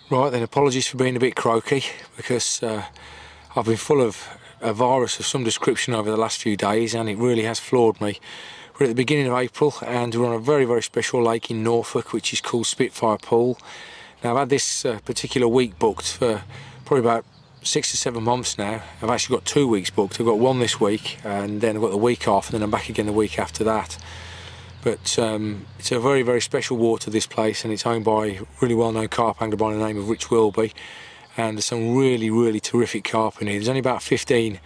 Right then, apologies for being a bit croaky because I've been full of a virus of some description over the last few days, and it really has floored me. We're at the beginning of April and we're on a very, very special lake in Norfolk which is called Spitfire Pool. Now I've had this particular week booked for probably about 6 to 7 months now. I've actually got 2 weeks booked. I've got one this week and then I've got the week off, and then I'm back again the week after that. But it's a very, very special water, this place, and it's owned by a really well-known carp angler by the name of Rich Wilby, and there's some really, really terrific carp in here. There's only about 15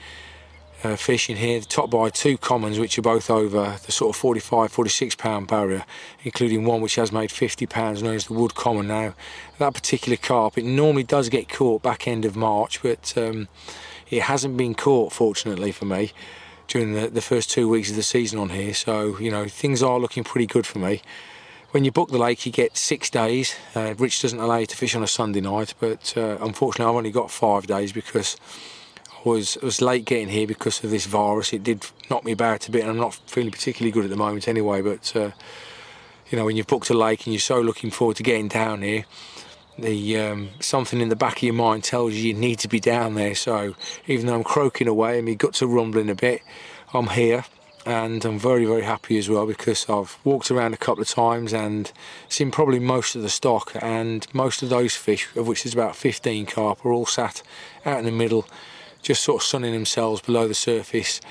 fish in here, topped by 2 commons which are both over the sort of 45-46 pound barrier, including one which has made 50 pounds, known as the wood common. Now that particular carp, it normally does get caught back end of March, but it hasn't been caught, fortunately for me, during the first 2 weeks of the season on here. So you know, things are looking pretty good for me. When you book the lake you get 6 days. Rich doesn't allow you to fish on a Sunday night, but unfortunately I've only got 5 days because I was late getting here because of this virus. It did knock me about a bit, and I'm not feeling particularly good at the moment anyway. But you know, when you've booked a lake and you're so looking forward to getting down here, something in the back of your mind tells you need to be down there. So even though I'm croaking away and my guts are rumbling a bit, I'm here, and I'm very, very happy as well because I've walked around a couple of times and seen probably most of the stock, and most of those fish, of which there's about 15 carp, are all sat out in the middle, just sort of sunning themselves below the surface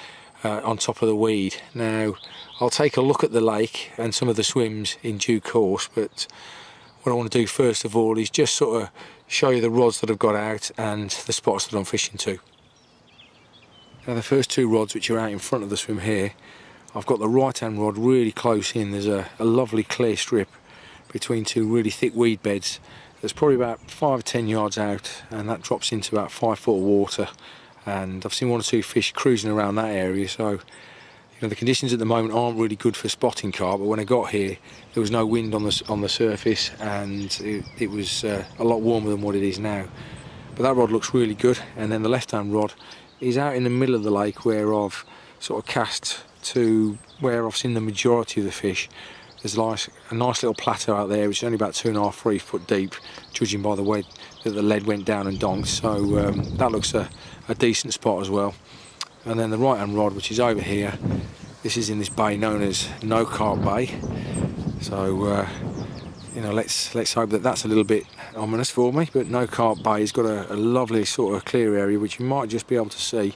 on top of the weed. Now I'll take a look at the lake and some of the swims in due course, but what I want to do first of all is just sort of show you the rods that I've got out and the spots that I'm fishing to. Now the first 2 rods which are out in front of the swim here, I've got the right hand rod really close in. There's a lovely clear strip between 2 really thick weed beds that's probably about 5 or 10 yards out, and that drops into about 5 foot of water, and I've seen 1 or 2 fish cruising around that area. So you know, the conditions at the moment aren't really good for spotting carp, but when I got here there was no wind on the surface, and it was a lot warmer than what it is now. But that rod looks really good. And then the left hand rod is out in the middle of the lake where I've sort of cast to where I've seen the majority of the fish. There's a nice little plateau out there which is only about 2.5–3 foot deep, judging by the way that the lead went down and donked. So that looks a decent spot as well. And then the right hand rod, which is over here, this is in this bay known as No Carp Bay. So you know, let's hope that that's a little bit ominous for me. But No Carp Bay has got a lovely sort of clear area which you might just be able to see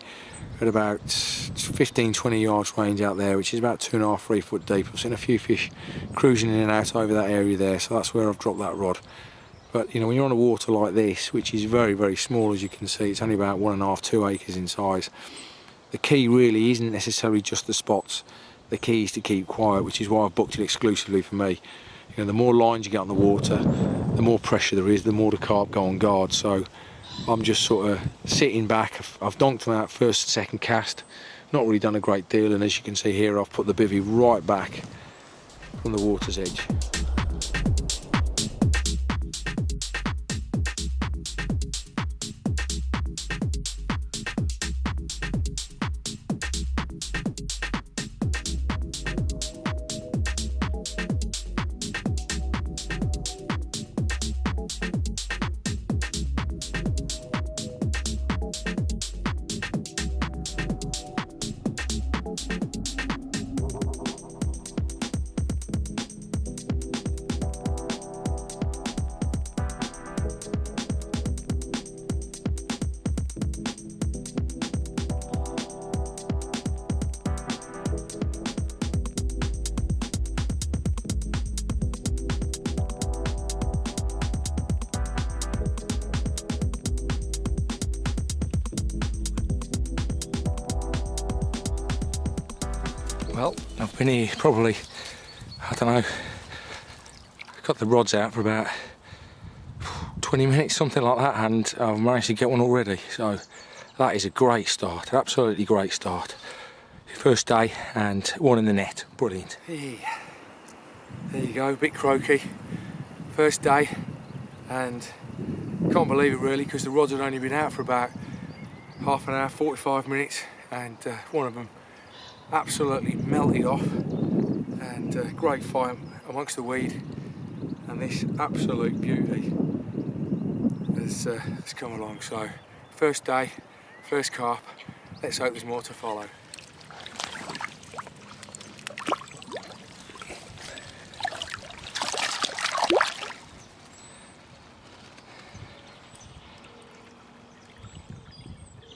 at about 15–20 yards range out there, which is about 2.5–3 foot deep. I've seen a few fish cruising in and out over that area there, so that's where I've dropped that rod. But you know, when you're on a water like this, which is very, very small, as you can see, it's only about 1.5–2 acres in size. The key really isn't necessarily just the spots. The key is to keep quiet, which is why I've booked it exclusively for me. You know, the more lines you get on the water, the more pressure there is, the more the carp go on guard. So I'm just sort of sitting back. I've donked them out first, second cast. Not really done a great deal, and as you can see here, I've put the bivvy right back from the water's edge. Well, I've been here probably, I don't know, got the rods out for about 20 minutes, something like that, and I've managed to get one already. So that is a great start, absolutely great start. First day and one in the net, brilliant. Hey, there you go, a bit croaky. First day, and can't believe it really, because the rods had only been out for about half an hour, 45 minutes, and one of them absolutely melted off, and great fight amongst the weed, and this absolute beauty has come along. So first day, first carp. Let's hope there's more to follow.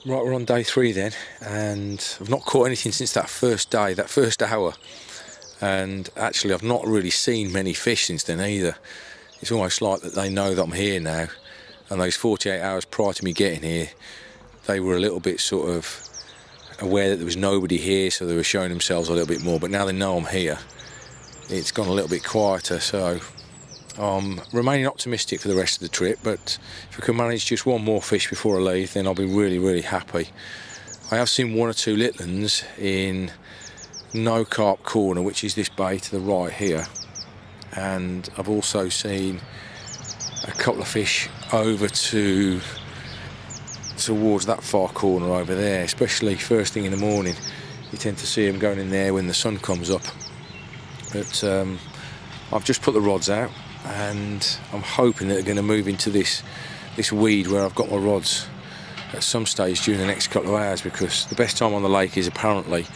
Right, we're on day 3 then, and I've not caught anything since that first day, that first hour. And actually I've not really seen many fish since then either. It's almost like that they know that I'm here now, and those 48 hours prior to me getting here, they were a little bit sort of aware that there was nobody here, so they were showing themselves a little bit more. But now they know I'm here, it's gone a little bit quieter, so I'm remaining optimistic for the rest of the trip. But if I can manage just one more fish before I leave, then I'll be really, really happy. I have seen 1 or 2 little ones in No Carp Corner, which is this bay to the right here, and I've also seen a couple of fish over towards that far corner over there, especially first thing in the morning. You tend to see them going in there when the sun comes up. But I've just put the rods out, and I'm hoping that they're going to move into this weed where I've got my rods at some stage during the next couple of hours, because the best time on the lake is apparently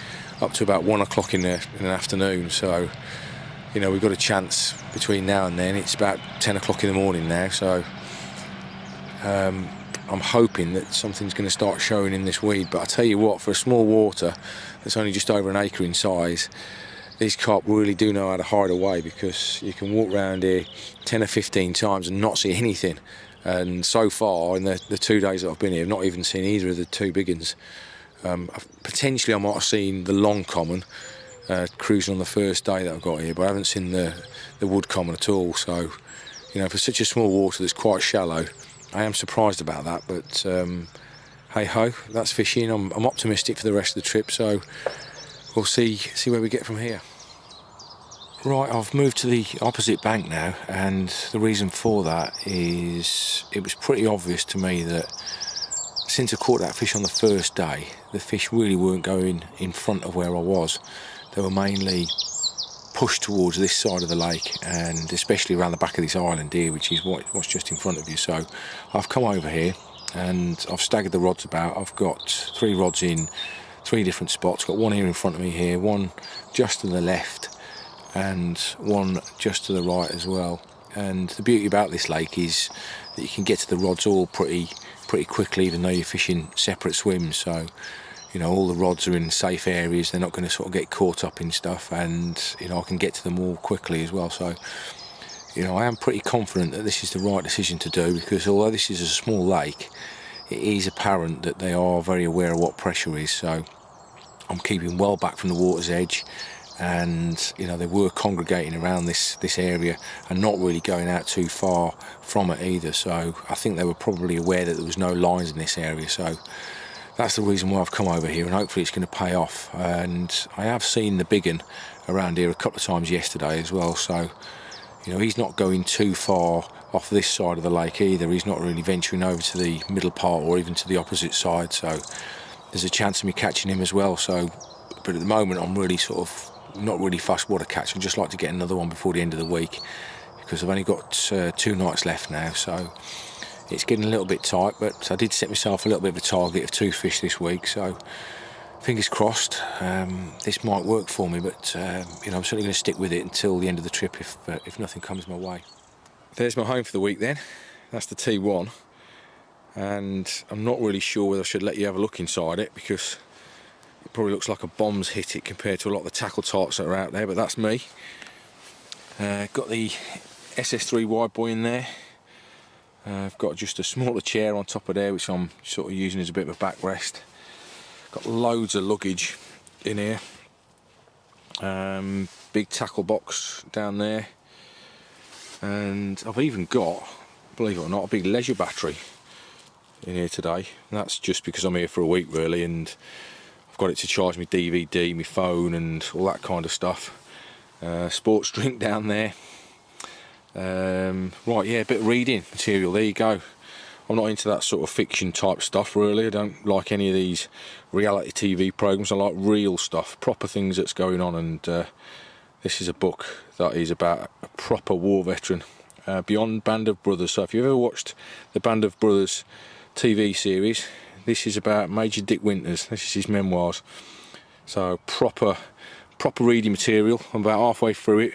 up to about 1 o'clock in the afternoon. So, you know, we've got a chance between now and then. It's about 10 o'clock in the morning now, so I'm hoping that something's going to start showing in this weed. But I tell you what, for a small water that's only just over an acre in size, these carp really do know how to hide away, because you can walk around here 10 or 15 times and not see anything. And so far, in the 2 days that I've been here, I've not even seen either of the 2 big ones. Potentially I might have seen the long common cruising on the first day that I got here, but I haven't seen the wood common at all. So, you know, for such a small water that's quite shallow, I am surprised about that. But hey ho, that's fishing. I'm optimistic for the rest of the trip, so we'll see where we get from here. Right, I've moved to the opposite bank now, and the reason for that is it was pretty obvious to me that since I caught that fish on the first day, the fish really weren't going in front of where I was. They were mainly pushed towards this side of the lake, and especially around the back of this island here, which is what's just in front of you. So I've come over here and I've staggered the rods about. I've got 3 rods in 3 different spots. Got one here in front of me here, one just to the left, and one just to the right as well. And the beauty about this lake is that you can get to the rods all pretty quickly, even though you're fishing separate swims. So, you know, all the rods are in safe areas. They're not going to sort of get caught up in stuff, and, you know, I can get to them all quickly as well. So, you know, I am pretty confident that this is the right decision to do, because although this is a small lake, it is apparent that they are very aware of what pressure is. So I'm keeping well back from the water's edge, and, you know, they were congregating around this area and not really going out too far from it either. So I think they were probably aware that there was no lines in this area. So that's the reason why I've come over here, and hopefully it's going to pay off. And I have seen the big one around here a couple of times yesterday as well. So, you know, he's not going too far off this side of the lake either. He's not really venturing over to the middle part or even to the opposite side. So there's a chance of me catching him as well. So, but at the moment I'm really sort of not really fussed what I catch. I'd just like to get another one before the end of the week, because I've only got 2 nights left now. So it's getting a little bit tight, but I did set myself a little bit of a target of 2 fish this week. So fingers crossed, this might work for me. But you know, I'm certainly going to stick with it until the end of the trip if nothing comes my way. There's my home for the week then. That's the T1, and I'm not really sure whether I should let you have a look inside it, because it probably looks like a bomb's hit it compared to a lot of the tackle tarts that are out there, but that's me. Got the SS3 wide boy in there. I've got just a smaller chair on top of there, which I'm sort of using as a bit of a backrest. Got loads of luggage in here. Big tackle box down there. And I've even got, believe it or not, a big leisure battery in here today. And that's just because I'm here for a week really, and I've got it to charge my DVD, my phone and all that kind of stuff. Sports drink down there. Right, yeah, a bit of reading material, there you go. I'm not into that sort of fiction type stuff really. I don't like any of these reality TV programs. I like real stuff, proper things that's going on, and this is a book that is about a proper war veteran, Beyond Band of Brothers. So if you've ever watched the Band of Brothers TV series, this is about Major Dick Winters. This is his memoirs. So proper reading material. I'm about halfway through it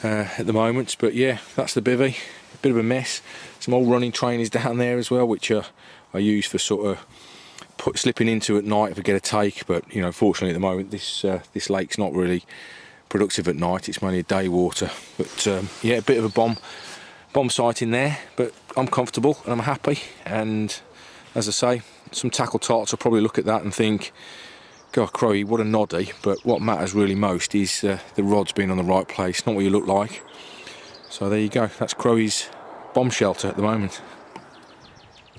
at the moment, but yeah, that's the bivvy. A bit of a mess. Some old running trainers down there as well, which I use for sort of slipping into at night if I get a take. But you know, fortunately at the moment this lake's not really productive at night. It's mainly a day water. But yeah, a bit of a bomb sighting there, but I'm comfortable and I'm happy. And as I say, some tackle tarts, I'll probably look at that and think, God, Crowy, what a noddy. But what matters really most is the rod's being on the right place, not what you look like. So there you go, that's Crowy's bomb shelter at the moment.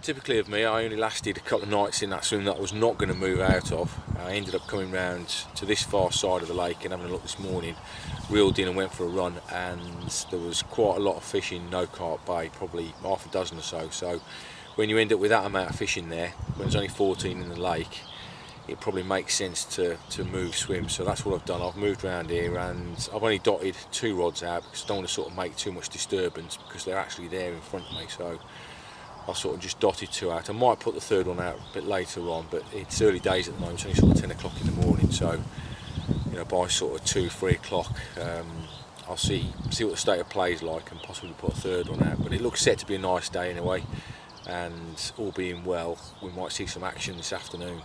Typically of me, I only lasted a couple of nights in that swim that I was not going to move out of. I ended up coming round to this far side of the lake and having a look this morning, reeled in and went for a run, and there was quite a lot of fish in No Carp Bay, probably half a dozen or so. So when you end up with that amount of fish in there, when there's only 14 in the lake, it probably makes sense to move swim. So that's what I've done. I've moved around here and I've only dotted 2 rods out because I don't want to sort of make too much disturbance because they're actually there in front of me. So I sort of just dotted 2 out. I might put the 3rd one out a bit later on, but it's early days at the moment. It's only sort of 10 o'clock in the morning, so you know, by sort of 2-3 o'clock I'll see what the state of play is like and possibly put a 3rd one out. But it looks set to be a nice day anyway, and all being well, we might see some action this afternoon.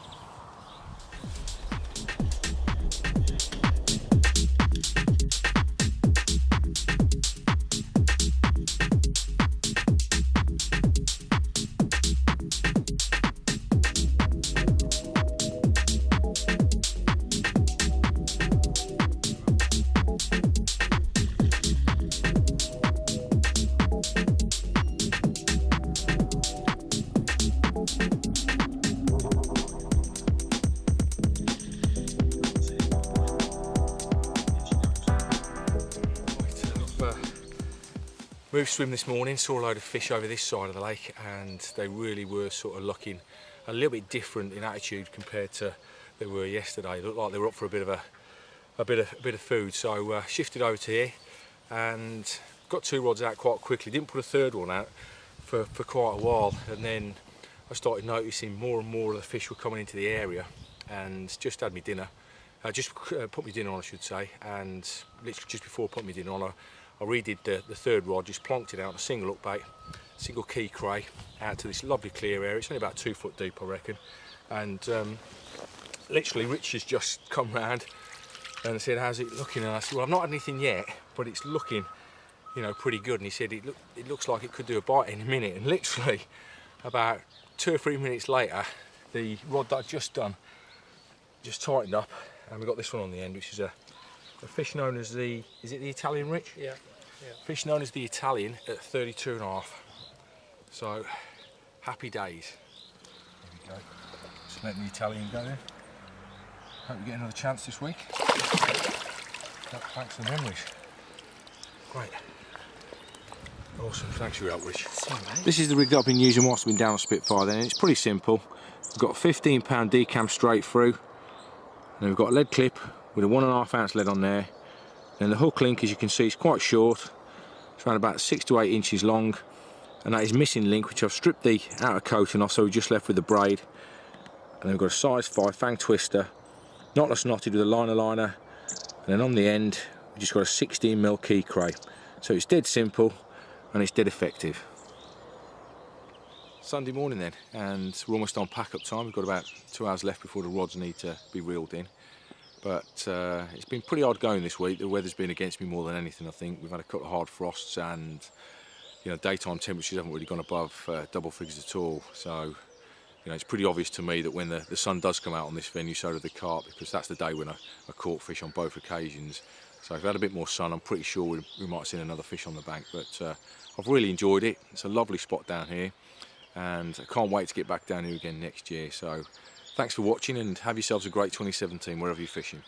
Moved swim this morning, saw a load of fish over this side of the lake, and they really were sort of looking a little bit different in attitude compared to they were yesterday. They looked like they were up for a bit of food. So shifted over to here and got 2 rods out quite quickly. Didn't put a 3rd one out for quite a while, and then I started noticing more and more of the fish were coming into the area, and just had me dinner. Just put me dinner on, I should say, and literally just before I put me dinner on, I redid the 3rd rod, just plonked it out on a single hook bait, single key cray, out to this lovely clear area. It's only about 2 foot deep, I reckon. And literally Rich has just come round and said, how's it looking? And I said, well, I've not had anything yet, but it's looking, you know, pretty good. And he said, it looks like it could do a bite in a minute. And literally about 2 or 3 minutes later, the rod that I'd just done just tightened up, and we got this one on the end, which is a fish known as is it the Italian, Rich? Yeah. Fish known as the Italian at 32.5. So happy days. There we go. Just letting the Italian go then. Hope we get another chance this week. Thanks for the memories. Great. Awesome, thanks for your help, Rich. This is the rig that I've been using whilst I've been down on Spitfire then, and it's pretty simple. We've got a 15 pound decam straight through, and we've got a lead clip with a 1.5 ounce lead on there. Then the hook link, as you can see, is quite short. It's around about 6 to 8 inches long, and that is missing link, which I've stripped the outer coating off, so we're just left with the braid. And then we've got a size 5 fang twister, knotless knotted with a liner, and then on the end we've just got a 16mm key cray. So it's dead simple and it's dead effective. Sunday morning then, and we're almost on pack up time. We've got about 2 hours left before the rods need to be reeled in. But it's been pretty hard going this week. The weather's been against me more than anything, I think. We've had a couple of hard frosts, and you know, daytime temperatures haven't really gone above double figures at all. So you know, it's pretty obvious to me that when the sun does come out on this venue, so do the carp, because that's the day when I caught fish on both occasions. So if we had a bit more sun, I'm pretty sure we might have seen another fish on the bank. But I've really enjoyed it. It's a lovely spot down here, and I can't wait to get back down here again next year. So thanks for watching, and have yourselves a great 2017 wherever you're fishing.